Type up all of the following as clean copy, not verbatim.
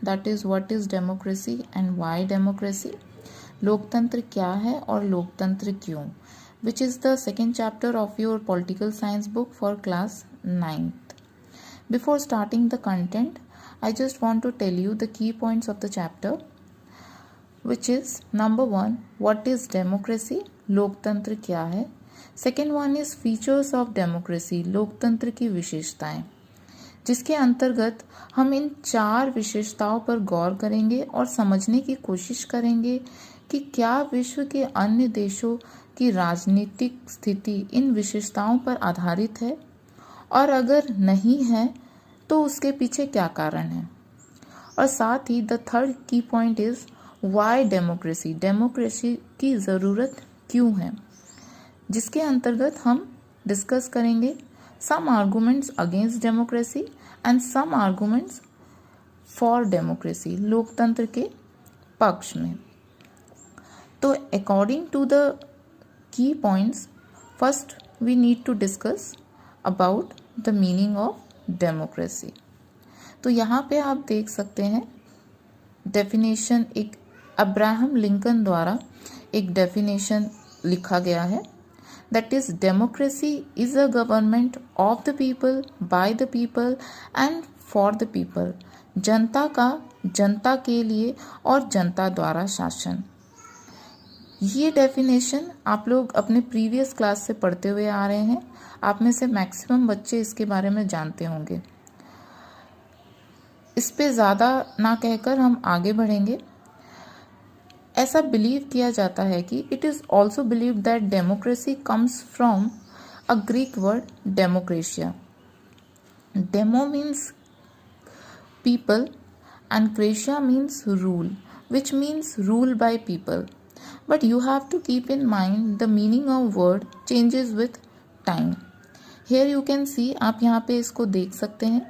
That is what is democracy and why democracy, लोकतंत्र क्या है और लोकतंत्र क्यों, which is the second chapter of your political science book for class 9th. Before starting the content, I just want to tell you the key points of the chapter, which is number 1, what is democracy, लोकतंत्र क्या है. Second one is features of democracy, लोकतंत्र की विशेषताएं, जिसके अंतर्गत हम इन 4 विशेषताओं पर गौर करेंगे और समझने की कोशिश करेंगे कि क्या विश्व के अन्य देशों की राजनीतिक स्थिति इन विशेषताओं पर आधारित है, और अगर नहीं है तो उसके पीछे क्या कारण है. और साथ ही the third key point is why democracy, democracy की ज़रूरत क्यों है, जिसके अंतर्गत हम डिस्कस करेंगे some arguments against democracy and some arguments for democracy, लोकतंत्र के पक्ष में. तो according to the key points, first we need to discuss about the meaning of democracy. तो यहाँ पे आप देख सकते हैं डेफिनेशन, एक अब्राहम लिंकन द्वारा एक डेफिनेशन लिखा गया है, that is democracy is a government of the people, bye the people and for the people, जनता का जनता के लिए और जनता द्वारा शासन. ये डेफिनेशन आप लोग अपने प्रीवियस क्लास से पढ़ते हुए आ रहे हैं. आप में से मैक्सिमम बच्चे इसके बारे में जानते होंगे. इस पे ज़्यादा ना कहकर हम आगे बढ़ेंगे. ऐसा बिलीव किया जाता है कि it is also believe that democracy comes from a Greek word डेमोक्रेशिया. Demo means people and Kratia means rule, which means rule by people. But you have to keep in mind the meaning of word changes with time. Here you can see, आप यहाँ पे इसको देख सकते हैं.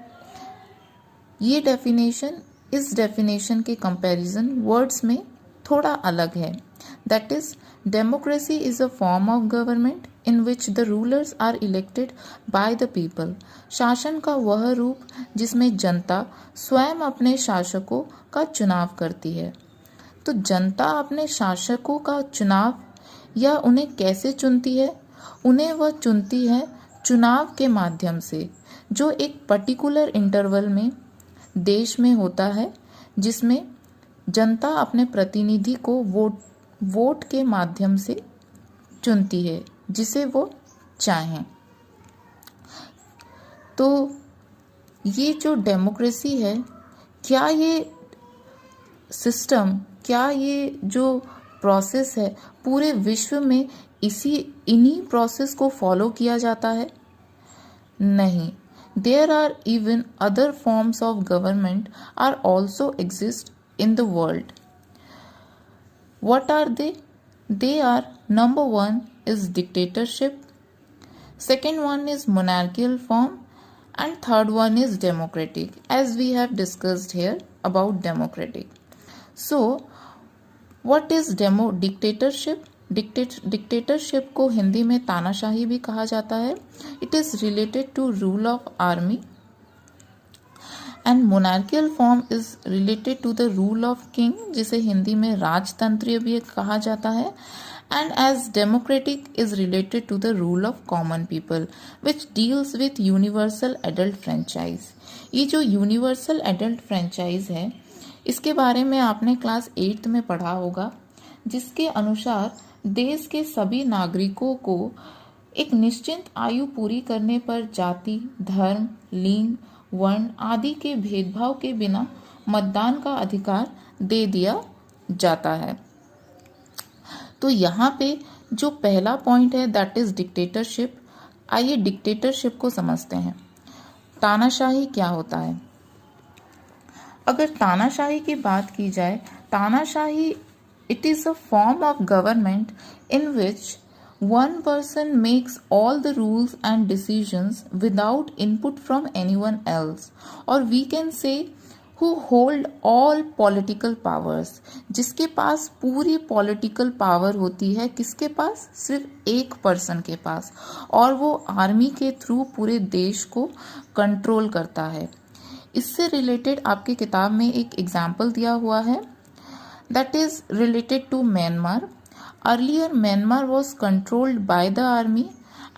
ये definition इस definition के कंपैरिजन वर्ड्स में थोड़ा अलग है. That is democracy is a form of government in which the rulers are elected by the people. शासन का वह रूप जिसमें जनता स्वयं अपने शासकों का चुनाव करती है. तो जनता अपने शासकों का चुनाव या उन्हें कैसे चुनती है, उन्हें वह चुनती है चुनाव के माध्यम से, जो एक पर्टिकुलर इंटरवल में देश में होता है, जिसमें जनता अपने प्रतिनिधि को वोट के माध्यम से चुनती है जिसे वो चाहें. तो ये जो डेमोक्रेसी है, क्या ये सिस्टम, क्या ये जो प्रोसेस है पूरे विश्व में इन्हीं प्रोसेस को फॉलो किया जाता है? नहीं. There are even other forms of government are also exist in the world. What are they? They are, number 1 is dictatorship, second one is monarchical form, and third one is democratic, as we have discussed here about democratic. So what is dictatorship? Dictatorship को हिंदी में तानाशाही भी कहा जाता है. It is related to rule of army. And monarchial form is related to the rule of king, जिसे हिंदी में राजतंत्रीय भी कहा जाता है. And as democratic is related to the rule of common people, which deals with universal adult franchise. ये जो universal adult franchise है, इसके बारे में आपने क्लास 8th में पढ़ा होगा, जिसके अनुसार देश के सभी नागरिकों को एक निश्चित आयु पूरी करने पर जाति, धर्म, लिंग, वर्ण आदि के भेदभाव के बिना मतदान का अधिकार दे दिया जाता है. तो यहाँ पे जो पहला पॉइंट है दैट इज डिक्टेटरशिप. आइए डिक्टेटरशिप को समझते हैं. तानाशाही क्या होता है? अगर तानाशाही की बात की जाए, तानाशाही it is a form of government in which one person makes all the rules and decisions without input from anyone else, or we can say who hold all political powers, जिसके पास पूरी political power होती है. किसके पास? सिर्फ एक person के पास, और वो आर्मी के थ्रू पूरे देश को कंट्रोल करता है. इससे रिलेटेड आपके किताब में एक एग्जाम्पल दिया हुआ है, that is related to Myanmar. Earlier Myanmar was controlled by the army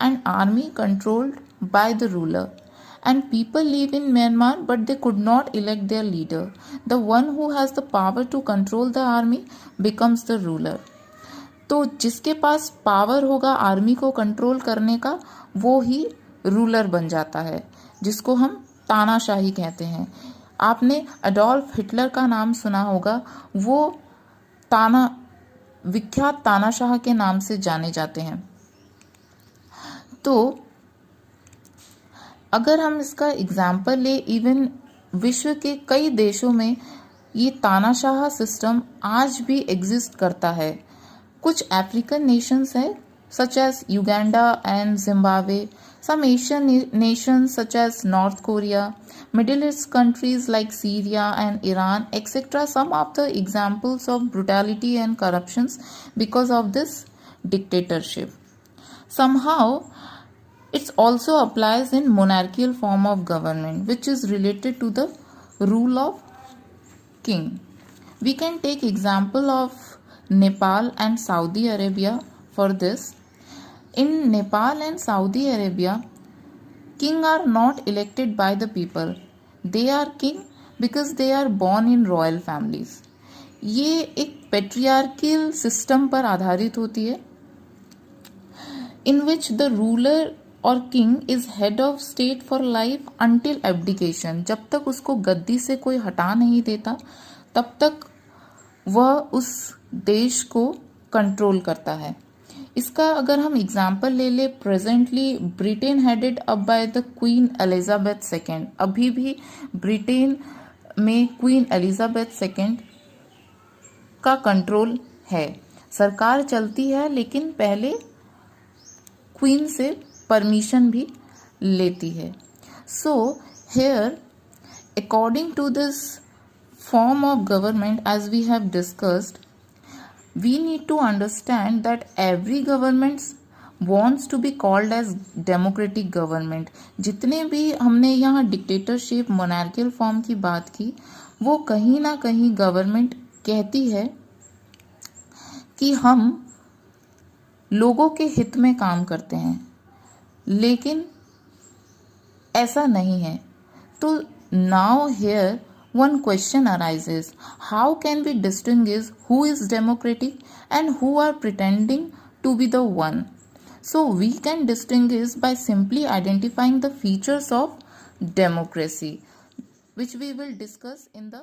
and army controlled by the ruler, and people live in Myanmar but they could not elect their leader. The one who has the power to control the army becomes the ruler. तो जिसके पास power होगा army को control करने का वो ही ruler बन जाता है, जिसको हम तानाशाही कहते हैं. आपने एडोल्फ हिटलर का नाम सुना होगा, वो विख्यात तानाशाह के नाम से जाने जाते हैं. तो अगर हम इसका एग्जाम्पल ले, इवन विश्व के कई देशों में ये तानाशाह सिस्टम आज भी एग्जिस्ट करता है. कुछ अफ्रीकन नेशंस है such as Uganda and Zimbabwe, some Asian nations such as North Korea, Middle East countries like Syria and Iran etcetera. Some of the examples of brutality and corruptions because of this dictatorship. Somehow, it also applies in monarchical form of government, which is related to the rule of king. We can take example of Nepal and Saudi Arabia for this. In Nepal and Saudi Arabia, king are not elected by the people. They are king because they are born in royal families. ये एक patriarchal system पर आधारित होती है, in which the ruler or king is head of state for life until abdication. जब तक उसको गद्दी से कोई हटा नहीं देता तब तक वह उस देश को कंट्रोल करता है. इसका अगर हम एग्जाम्पल ले ले, presently Britain headed up by the queen Elizabeth second. अभी भी ब्रिटेन में क्वीन एलिजाबेथ सेकेंड का कंट्रोल है. सरकार चलती है लेकिन पहले क्वीन से परमिशन भी लेती है. So here according to this form of government as we have discussed, we need to understand that every government wants to be called as democratic government. जितने भी हमने यहाँ डिक्टेटरशिप मोनार्कियल फॉर्म की बात की, वो कहीं ना कहीं गवर्नमेंट कहती है कि हम लोगों के हित में काम करते हैं, लेकिन ऐसा नहीं है. तो now here one question arises, how can we distinguish who is democratic and who are pretending to be the one? So we can distinguish by simply identifying the features of democracy, which we will discuss in the